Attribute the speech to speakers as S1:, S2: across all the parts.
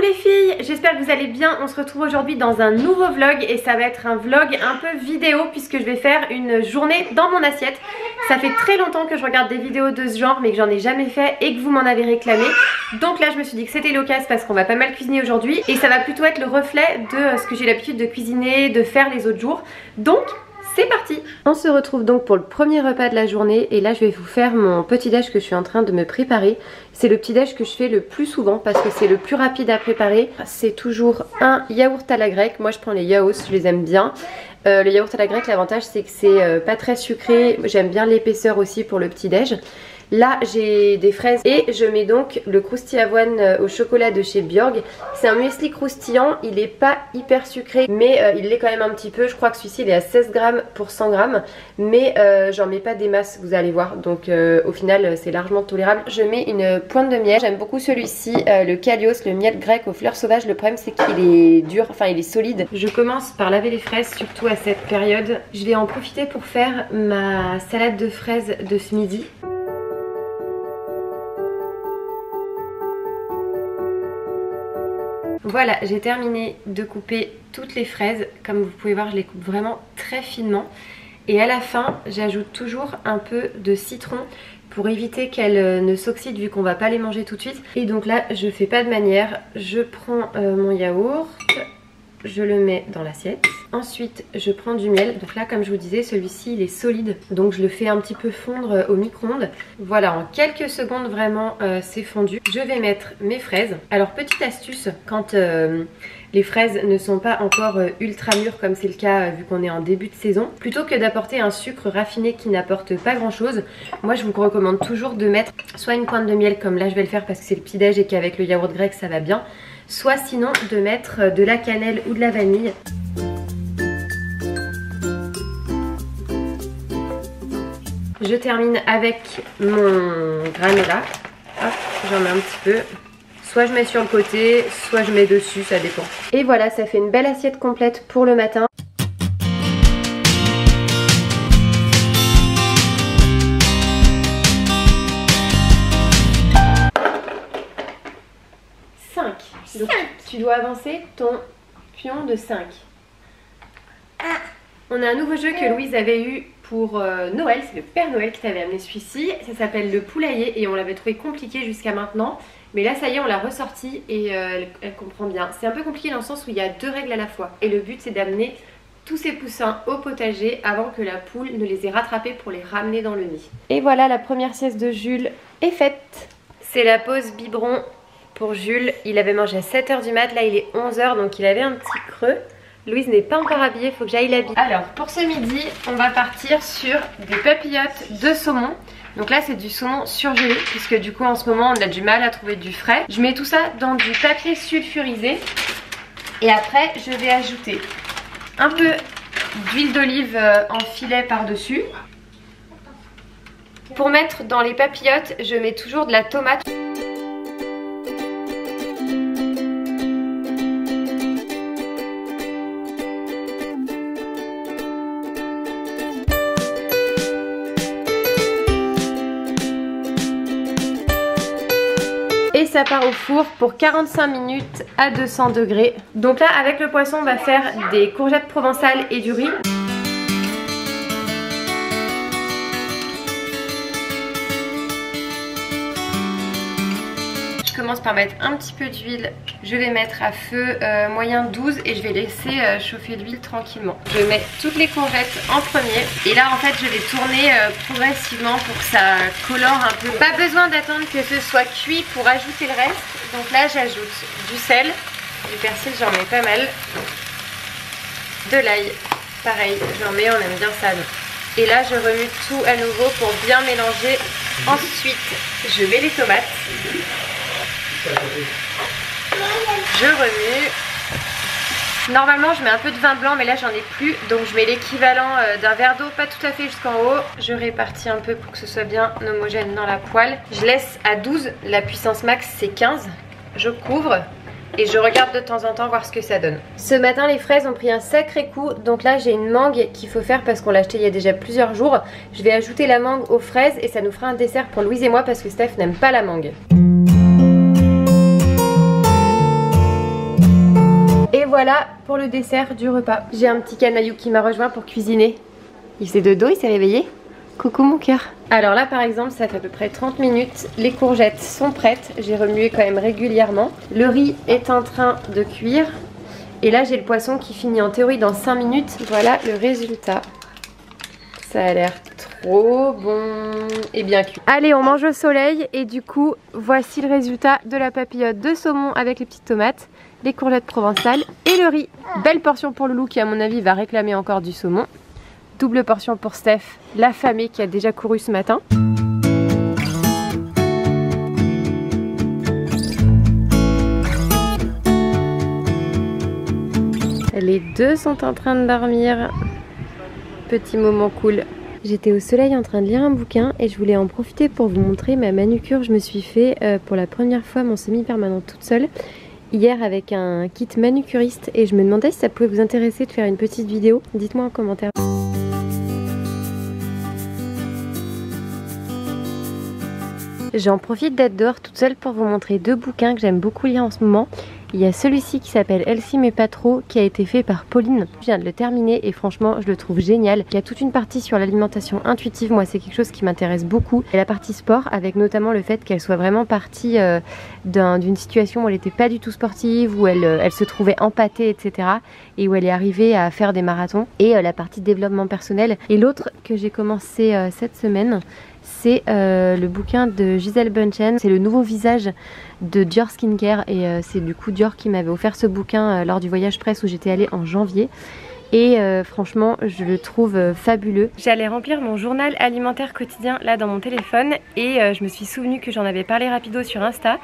S1: les filles, j'espère que vous allez bien. On se retrouve aujourd'hui dans un nouveau vlog et ça va être un vlog un peu vidéo puisque je vais faire une journée dans mon assiette. Ça fait très longtemps que je regarde des vidéos de ce genre mais que j'en ai jamais fait et que vous m'en avez réclamé. Donc là je me suis dit que c'était l'occasion parce qu'on va pas mal cuisiner aujourd'hui et ça va plutôt être le reflet de ce que j'ai l'habitude de cuisiner, de faire les autres jours. Donc c'est parti! On se retrouve donc pour le premier repas de la journée et là je vais vous faire mon petit déj que je suis en train de me préparer. C'est le petit déj que je fais le plus souvent parce que c'est le plus rapide à préparer. C'est toujours un yaourt à la grecque. Moi je prends les yaourts, je les aime bien. Le yaourt à la grecque, l'avantage c'est que c'est pas très sucré. J'aime bien l'épaisseur aussi pour le petit déj. Là j'ai des fraises et je mets donc le croustille avoine au chocolat de chez Björg. C'est un muesli croustillant, il est pas hyper sucré mais il l'est quand même un petit peu. Je crois que celui-ci il est à 16 grammes pour 100 grammes mais j'en mets pas des masses, vous allez voir. Donc au final c'est largement tolérable. Je mets une pointe de miel, j'aime beaucoup celui-ci, le Kalios, le miel grec aux fleurs sauvages. Le problème c'est qu'il est dur, enfin il est solide. Je commence par laver les fraises surtout à cette période. Je vais en profiter pour faire ma salade de fraises de ce midi. Voilà, j'ai terminé de couper toutes les fraises. Comme vous pouvez voir, je les coupe vraiment très finement. Et à la fin, j'ajoute toujours un peu de citron pour éviter qu'elles ne s'oxydent vu qu'on va pas les manger tout de suite. Et donc là, je fais pas de manière. Je prends mon yaourt, je le mets dans l'assiette. Ensuite, je prends du miel. Donc là, comme je vous disais, celui-ci, il est solide. Donc je le fais un petit peu fondre au micro-ondes. Voilà, en quelques secondes, vraiment, c'est fondu. Je vais mettre mes fraises. Alors, petite astuce, quand les fraises ne sont pas encore ultra mûres, comme c'est le cas vu qu'on est en début de saison, plutôt que d'apporter un sucre raffiné qui n'apporte pas grand-chose, moi, je vous recommande toujours de mettre soit une pointe de miel, comme là, je vais le faire parce que c'est le petit-déj et qu'avec le yaourt grec, ça va bien. Soit sinon, de mettre de la cannelle ou de la vanille. Je termine avec mon granola. Hop, j'en mets un petit peu. Soit je mets sur le côté, soit je mets dessus, ça dépend. Et voilà, ça fait une belle assiette complète pour le matin. Donc tu dois avancer ton pion de 5. On a un nouveau jeu que Louise avait eu pour Noël, c'est le Père Noël qui t'avait amené celui-ci. Ça s'appelle le poulailler et on l'avait trouvé compliqué jusqu'à maintenant. Mais là ça y est, on l'a ressorti et elle comprend bien. C'est un peu compliqué dans le sens où il y a 2 règles à la fois. Et le but c'est d'amener tous ces poussins au potager avant que la poule ne les ait rattrapés pour les ramener dans le nid. Et voilà, la première sieste de Jules est faite. C'est la pause biberon. Pour Jules, il avait mangé à 7 h du mat, là il est 11 h donc il avait un petit creux. Louise n'est pas encore habillée, il faut que j'aille l'habiller. Alors pour ce midi, on va partir sur des papillotes de saumon. Donc là c'est du saumon surgelé puisque du coup en ce moment on a du mal à trouver du frais. Je mets tout ça dans du papier sulfurisé et après je vais ajouter un peu d'huile d'olive en filet par-dessus. Pour mettre dans les papillotes, je mets toujours de la tomate. Et ça part au four pour 45 minutes à 200 degrés. Donc là avec le poisson on va faire des courgettes provençales et du riz. Je commence par mettre un petit peu d'huile. Je vais mettre à feu moyen 12 et je vais laisser chauffer l'huile tranquillement. Je mets toutes les courgettes en premier et là en fait je vais tourner progressivement pour que ça colore un peu. Pas besoin d'attendre que ce soit cuit pour ajouter le reste. Donc là j'ajoute du sel, du persil, j'en mets pas mal. De l'ail, pareil, j'en mets, on aime bien ça. Et là je remue tout à nouveau pour bien mélanger. Ensuite je mets les tomates. Je remue. Normalement je mets un peu de vin blanc mais là j'en ai plus. Donc je mets l'équivalent d'un verre d'eau, pas tout à fait jusqu'en haut. Je répartis un peu pour que ce soit bien homogène dans la poêle. Je laisse à 12, la puissance max c'est 15. Je couvre et je regarde de temps en temps voir ce que ça donne. Ce matin les fraises ont pris un sacré coup. Donc là j'ai une mangue qu'il faut faire parce qu'on l'a acheté il y a déjà plusieurs jours. Je vais ajouter la mangue aux fraises et ça nous fera un dessert pour Louise et moi parce que Steph n'aime pas la mangue. voilà pour le dessert du repas. J'ai un petit canaillou qui m'a rejoint pour cuisiner. Il faisait dodo, il s'est réveillé. Coucou mon cœur. Alors là par exemple ça fait à peu près 30 minutes. Les courgettes sont prêtes. J'ai remué quand même régulièrement. Le riz est en train de cuire. Et là j'ai le poisson qui finit en théorie dans 5 minutes. Voilà le résultat. Ça a l'air trop bon et bien cuit. Allez, on mange au soleil et du coup, voici le résultat de la papillote de saumon avec les petites tomates, les courgettes provençales et le riz. Belle portion pour Loulou qui à mon avis va réclamer encore du saumon. Double portion pour Steph, l'affamée qui a déjà couru ce matin. Les deux sont en train de dormir. Petit moment cool. J'étais au soleil en train de lire un bouquin et je voulais en profiter pour vous montrer ma manucure. Je me suis fait pour la première fois mon semi-permanent toute seule hier avec un kit manucuriste et je me demandais si ça pouvait vous intéresser de faire une petite vidéo. Dites-moi en commentaire. J'en profite d'être dehors toute seule pour vous montrer deux bouquins que j'aime beaucoup lire en ce moment. Il y a celui-ci qui s'appelle Elsie mais pas trop, qui a été fait par Pauline. Je viens de le terminer et franchement je le trouve génial. Il y a toute une partie sur l'alimentation intuitive, moi c'est quelque chose qui m'intéresse beaucoup. Et la partie sport avec notamment le fait qu'elle soit vraiment partie d'une situation où elle n'était pas du tout sportive, où elle se trouvait empâtée etc. Et où elle est arrivée à faire des marathons. Et la partie développement personnel. Et l'autre que j'ai commencé cette semaine, c'est le bouquin de Gisèle Bündchen, c'est le nouveau visage de Dior Skincare et c'est du coup Dior qui m'avait offert ce bouquin lors du voyage presse où j'étais allée en janvier. Et franchement je le trouve fabuleux. J'allais remplir mon journal alimentaire quotidien là dans mon téléphone et je me suis souvenu que j'en avais parlé rapido sur Insta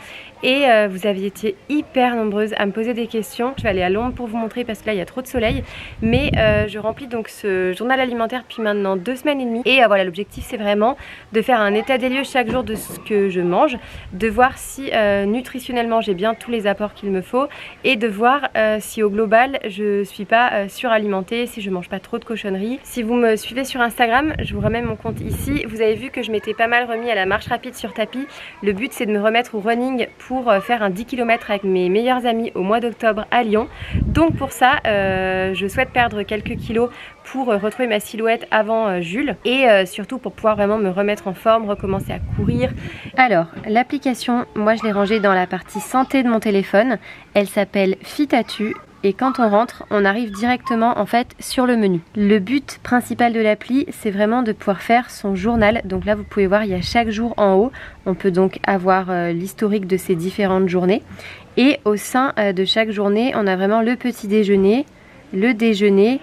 S1: et vous aviez été hyper nombreuses à me poser des questions. Je vais aller à l'ombre pour vous montrer parce que là il y a trop de soleil, mais je remplis donc ce journal alimentaire depuis maintenant 2 semaines et demie et voilà, l'objectif c'est vraiment de faire un état des lieux chaque jour de ce que je mange, de voir si nutritionnellement j'ai bien tous les apports qu'il me faut et de voir si au global je suis pas suralimentée, si je mange pas trop de cochonneries. Si vous me suivez sur Instagram, je vous remets mon compte ici, vous avez vu que je m'étais pas mal remis à la marche rapide sur tapis. Le but c'est de me remettre au running pour faire un 10 km avec mes meilleurs amis au mois d'octobre à Lyon. Donc pour ça je souhaite perdre quelques kilos pour retrouver ma silhouette avant Jules et surtout pour pouvoir vraiment me remettre en forme, recommencer à courir. Alors l'application, moi je l'ai rangée dans la partie santé de mon téléphone, elle s'appelle Fitatu. Et quand on rentre, on arrive directement en fait sur le menu. Le but principal de l'appli, c'est vraiment de pouvoir faire son journal. Donc là, vous pouvez voir, il y a chaque jour en haut. On peut donc avoir l'historique de ces différentes journées. Et au sein de chaque journée, on a vraiment le petit déjeuner, le déjeuner,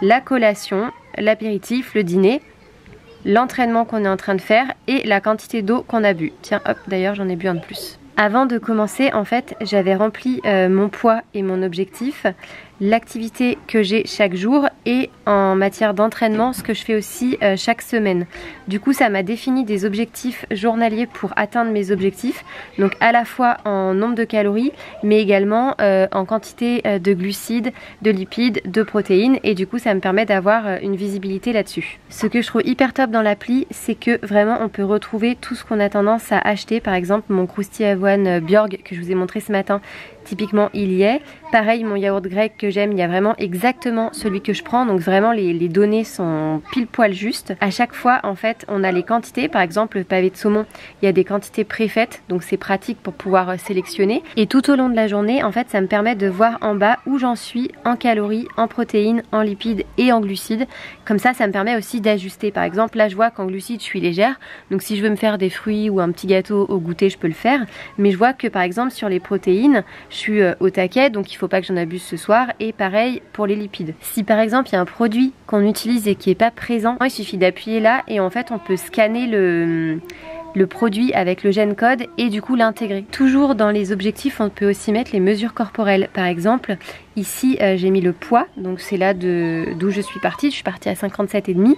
S1: la collation, l'apéritif, le dîner, l'entraînement qu'on est en train de faire et la quantité d'eau qu'on a bu. Tiens, hop, d'ailleurs, j'en ai bu un de plus. Avant de commencer, en fait, j'avais rempli mon poids et mon objectif, l'activité que j'ai chaque jour et en matière d'entraînement, ce que je fais aussi chaque semaine. Du coup, ça m'a défini des objectifs journaliers pour atteindre mes objectifs. Donc à la fois en nombre de calories, mais également en quantité de glucides, de lipides, de protéines. Et du coup, ça me permet d'avoir une visibilité là-dessus. Ce que je trouve hyper top dans l'appli, c'est que vraiment, on peut retrouver tout ce qu'on a tendance à acheter. Par exemple, mon croustille avoine Björg que je vous ai montré ce matin. Typiquement il y est. Pareil, mon yaourt grec que j'aime, il y a vraiment exactement celui que je prends. Donc vraiment les données sont pile poil justes. À chaque fois en fait on a les quantités. Par exemple le pavé de saumon, il y a des quantités préfaites. Donc c'est pratique pour pouvoir sélectionner. Et tout au long de la journée en fait ça me permet de voir en bas où j'en suis en calories, en protéines, en lipides et en glucides. Comme ça me permet aussi d'ajuster. Par exemple là je vois qu'en glucides je suis légère. Donc si je veux me faire des fruits ou un petit gâteau au goûter je peux le faire. Mais je vois que par exemple sur les protéines je suis au taquet, donc il ne faut pas que j'en abuse ce soir. Et pareil pour les lipides. Si par exemple il y a un produit qu'on utilise et qui n'est pas présent, il suffit d'appuyer là et en fait on peut scanner le produit avec le gène code et du coup l'intégrer. Toujours dans les objectifs on peut aussi mettre les mesures corporelles. Par exemple ici j'ai mis le poids, donc c'est là d'où je suis partie à 57,5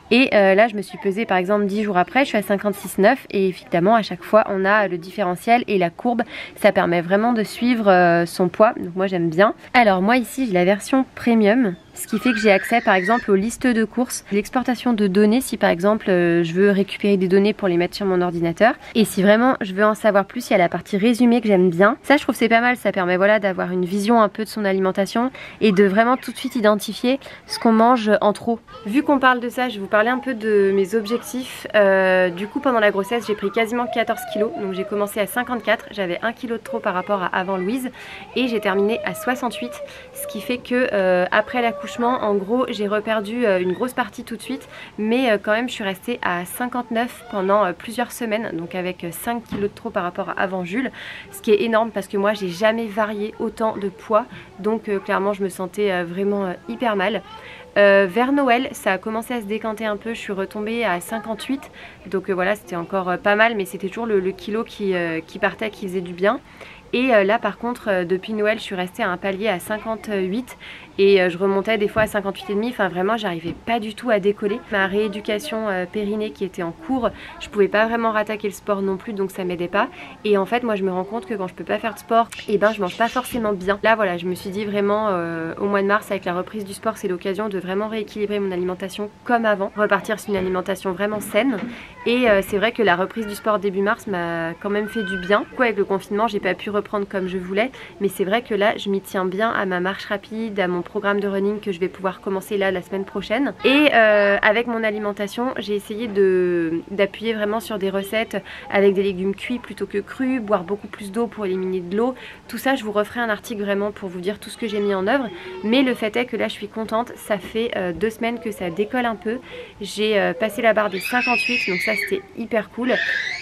S1: et là je me suis pesée par exemple 10 jours après, je suis à 56,9 et évidemment à chaque fois on a le différentiel et la courbe, ça permet vraiment de suivre son poids, donc moi j'aime bien. Alors moi ici j'ai la version premium, ce qui fait que j'ai accès par exemple aux listes de courses, l'exportation de données si par exemple je veux récupérer des données pour les mettre sur mon ordinateur et si vraiment je veux en savoir plus, il y a la partie résumé que j'aime bien. Ça je trouve c'est pas mal, ça permet voilà d'avoir une vision un peu de son alimentation alimentation et de vraiment tout de suite identifier ce qu'on mange en trop. Vu qu'on parle de ça, je vais vous parler un peu de mes objectifs. Du coup pendant la grossesse j'ai pris quasiment 14 kilos, donc j'ai commencé à 54, j'avais 1 kg de trop par rapport à avant Louise et j'ai terminé à 68, ce qui fait que après l'accouchement en gros j'ai reperdu une grosse partie tout de suite, mais quand même je suis restée à 59 pendant plusieurs semaines, donc avec 5 kg de trop par rapport à avant Jules, ce qui est énorme parce que moi j'ai jamais varié autant de poids, donc clairement je me sentais vraiment hyper mal. Vers Noël ça a commencé à se décanter un peu, je suis retombée à 58, donc voilà c'était encore pas mal, mais c'était toujours le kilo qui partait, qui faisait du bien. Et là par contre depuis Noël je suis restée à un palier à 58 et je remontais des fois à 58,5, enfin vraiment j'arrivais pas du tout à décoller. Ma rééducation périnée qui était en cours, je pouvais pas vraiment rattaquer le sport non plus, donc ça m'aidait pas. Et en fait moi je me rends compte que quand je peux pas faire de sport, et ben je mange pas forcément bien. Là voilà, je me suis dit vraiment au mois de mars avec la reprise du sport, c'est l'occasion de vraiment rééquilibrer mon alimentation comme avant, repartir sur une alimentation vraiment saine. Et c'est vrai que la reprise du sport début mars m'a quand même fait du bien. Du coup, avec le confinement j'ai pas pu reprendre comme je voulais, mais c'est vrai que là je m'y tiens bien à ma marche rapide, à mon programme de running que je vais pouvoir commencer là la semaine prochaine. Et avec mon alimentation j'ai essayé d'appuyer vraiment sur des recettes avec des légumes cuits plutôt que crus, boire beaucoup plus d'eau pour éliminer de l'eau. Tout ça je vous referai un article vraiment pour vous dire tout ce que j'ai mis en œuvre, mais le fait est que là je suis contente, ça fait 2 semaines que ça décolle un peu. J'ai passé la barre des 58, donc ça c'était hyper cool.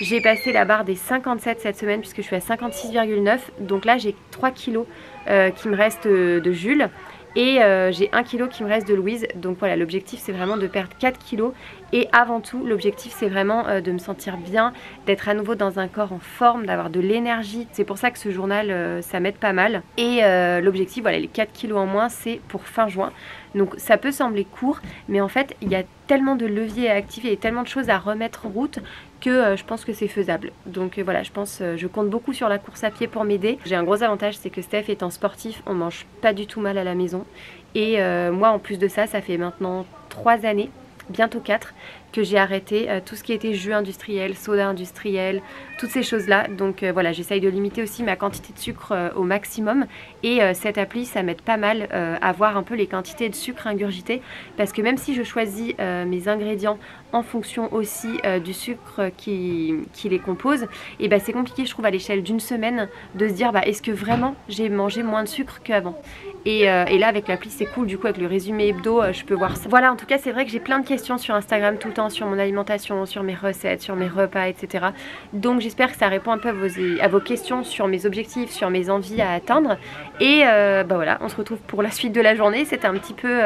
S1: J'ai passé la barre des 57 cette semaine puisque je suis à 56,9, donc là j'ai 3 kilos qui me restent de Jules. Et j'ai 1 kg qui me reste de Louise, donc voilà, l'objectif c'est vraiment de perdre 4 kilos. Et avant tout l'objectif c'est vraiment de me sentir bien, d'être à nouveau dans un corps en forme, d'avoir de l'énergie. C'est pour ça que ce journal ça m'aide pas mal. Et l'objectif, voilà, les 4 kilos en moins c'est pour fin juin. Donc ça peut sembler court, mais en fait il y a tellement de leviers à activer et tellement de choses à remettre en route que je pense que c'est faisable. Donc voilà, je compte beaucoup sur la course à pied pour m'aider. J'ai un gros avantage, c'est que Steph étant sportif, on mange pas du tout mal à la maison. Et moi en plus de ça, ça fait maintenant 3 années, bientôt 4, que j'ai arrêté tout ce qui était jus industriel, soda industriel, toutes ces choses là. Donc voilà, j'essaye de limiter aussi ma quantité de sucre au maximum. Et cette appli ça m'aide pas mal à voir un peu les quantités de sucre ingurgité, parce que même si je choisis mes ingrédients en fonction aussi du sucre qui les compose, et bah c'est compliqué je trouve à l'échelle d'une semaine de se dire bah est-ce que vraiment j'ai mangé moins de sucre qu'avant. Et là avec l'appli c'est cool, du coup avec le résumé hebdo je peux voir ça. Voilà, en tout cas c'est vrai que j'ai plein de questions sur Instagram tout le temps, sur mon alimentation, sur mes recettes, sur mes repas, etc. Donc j'espère que ça répond un peu à vos questions sur mes objectifs, sur mes envies à atteindre. Et bah voilà, on se retrouve pour la suite de la journée. C'était un petit peu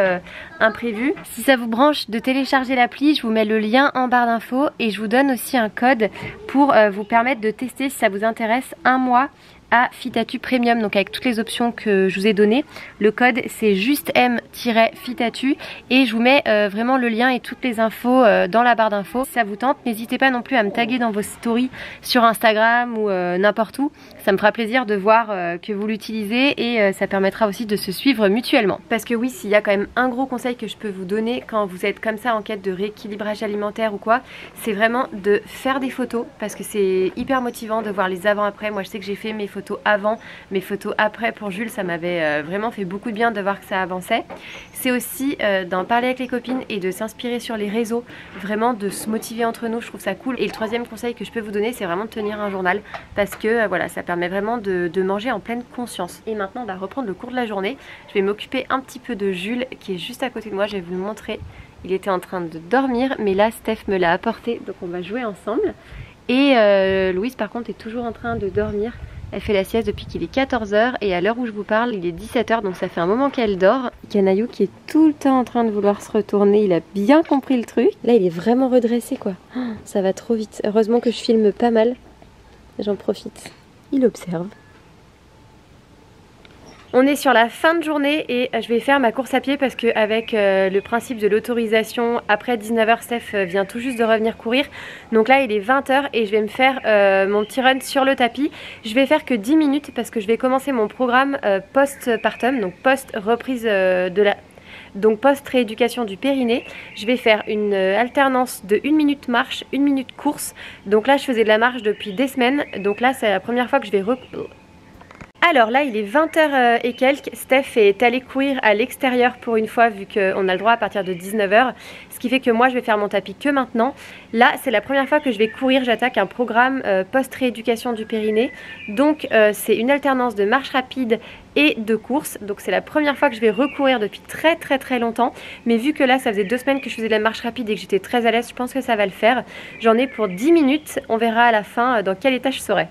S1: imprévu. Si ça vous branche de télécharger l'appli, je vous mets le lien en barre d'infos et je vous donne aussi un code pour vous permettre de tester si ça vous intéresse 1 mois à Fitatu Premium, donc avec toutes les options que je vous ai données. Le code c'est juste M-Fitatu et je vous mets vraiment le lien et toutes les infos dans la barre d'infos. Si ça vous tente, n'hésitez pas non plus à me taguer dans vos stories sur Instagram ou n'importe où. Ça me fera plaisir de voir que vous l'utilisez et ça permettra aussi de se suivre mutuellement. Parce que oui, s'il y a quand même un gros conseil que je peux vous donner quand vous êtes comme ça en quête de rééquilibrage alimentaire ou quoi, c'est vraiment de faire des photos, parce que c'est hyper motivant de voir les avant-après. Moi je sais que j'ai fait mes photos avant, mes photos après pour Jules, ça m'avait vraiment fait beaucoup de bien de voir que ça avançait. C'est aussi d'en parler avec les copines et de s'inspirer sur les réseaux, vraiment de se motiver entre nous, je trouve ça cool. Et le troisième conseil que je peux vous donner, c'est vraiment de tenir un journal, parce que voilà, ça permet vraiment de manger en pleine conscience. Et maintenant on va reprendre le cours de la journée. Je vais m'occuper un petit peu de Jules qui est juste à côté de moi, je vais vous le montrer. Il était en train de dormir, mais là Steph me l'a apporté, donc on va jouer ensemble. Et Louise par contre est toujours en train de dormir. Elle fait la sieste depuis qu'il est 14 h et à l'heure où je vous parle, il est 17 h, donc ça fait un moment qu'elle dort. Canaillou qui est tout le temps en train de vouloir se retourner, il a bien compris le truc. Là il est vraiment redressé quoi. Oh, ça va trop vite. Heureusement que je filme pas mal. J'en profite. Il observe. On est sur la fin de journée et je vais faire ma course à pied parce qu'avec le principe de l'autorisation, après 19 h, Steph vient tout juste de revenir courir. Donc là il est 20 h et je vais me faire mon petit run sur le tapis. Je vais faire que 10 minutes parce que je vais commencer mon programme post-partum, donc post-reprise donc post-rééducation du périnée. Je vais faire une alternance de 1 minute marche, 1 minute course. Donc là je faisais de la marche depuis des semaines, donc là c'est la première fois que je vais Alors là il est 20h et quelques, Steph est allé courir à l'extérieur pour une fois vu qu'on a le droit à partir de 19h, ce qui fait que moi je vais faire mon tapis que maintenant. Là c'est la première fois que je vais courir, j'attaque un programme post-rééducation du périnée, donc c'est une alternance de marche rapide et de course, donc c'est la première fois que je vais recourir depuis très longtemps, mais vu que là ça faisait 2 semaines que je faisais de la marche rapide et que j'étais très à l'aise, je pense que ça va le faire. J'en ai pour 10 minutes, on verra à la fin dans quel état je serai.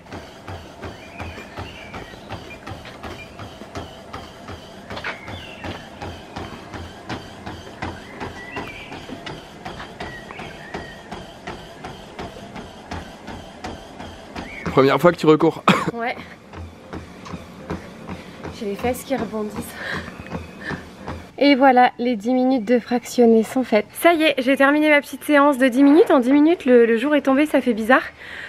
S2: Première fois que tu recours.
S1: Ouais. J'ai les fesses qui rebondissent. Et voilà, les 10 minutes de fractionné sont faites. Ça y est, j'ai terminé ma petite séance de 10 minutes. En 10 minutes, le jour est tombé, ça fait bizarre.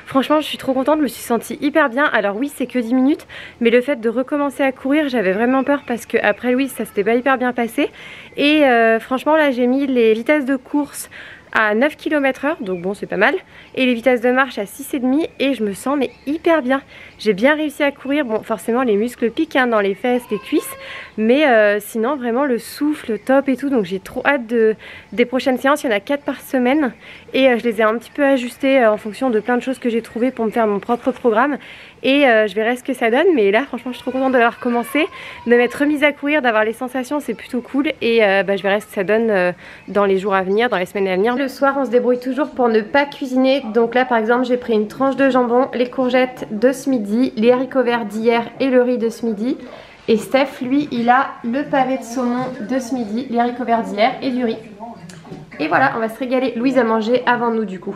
S1: Franchement, je suis trop contente, je me suis sentie hyper bien. Alors oui, c'est que 10 minutes, mais le fait de recommencer à courir, j'avais vraiment peur parce que après Louise, ça s'était pas hyper bien passé. Et franchement, là, j'ai mis les vitesses de course à 9 km/h, donc bon c'est pas mal, et les vitesses de marche à 6,5 et je me sens mais hyper bien. J'ai bien réussi à courir, bon forcément les muscles piquent hein, dans les fesses, les cuisses, mais sinon vraiment le souffle top et tout, donc j'ai trop hâte des prochaines séances. Il y en a 4 par semaine et je les ai un petit peu ajustées en fonction de plein de choses que j'ai trouvées pour me faire mon propre programme et je verrai ce que ça donne, mais là franchement je suis trop contente d'avoir commencé, de m'être remise à courir, d'avoir les sensations, c'est plutôt cool et je verrai ce que ça donne dans les jours à venir, dans les semaines à venir. Le soir on se débrouille toujours pour ne pas cuisiner, donc là par exemple j'ai pris une tranche de jambon, les courgettes de ce midi, les haricots verts d'hier et le riz de ce midi, et Steph lui il a le pavé de saumon de ce midi, les haricots verts d'hier et du riz. Et voilà, on va se régaler. Louise a mangé avant nous du coup.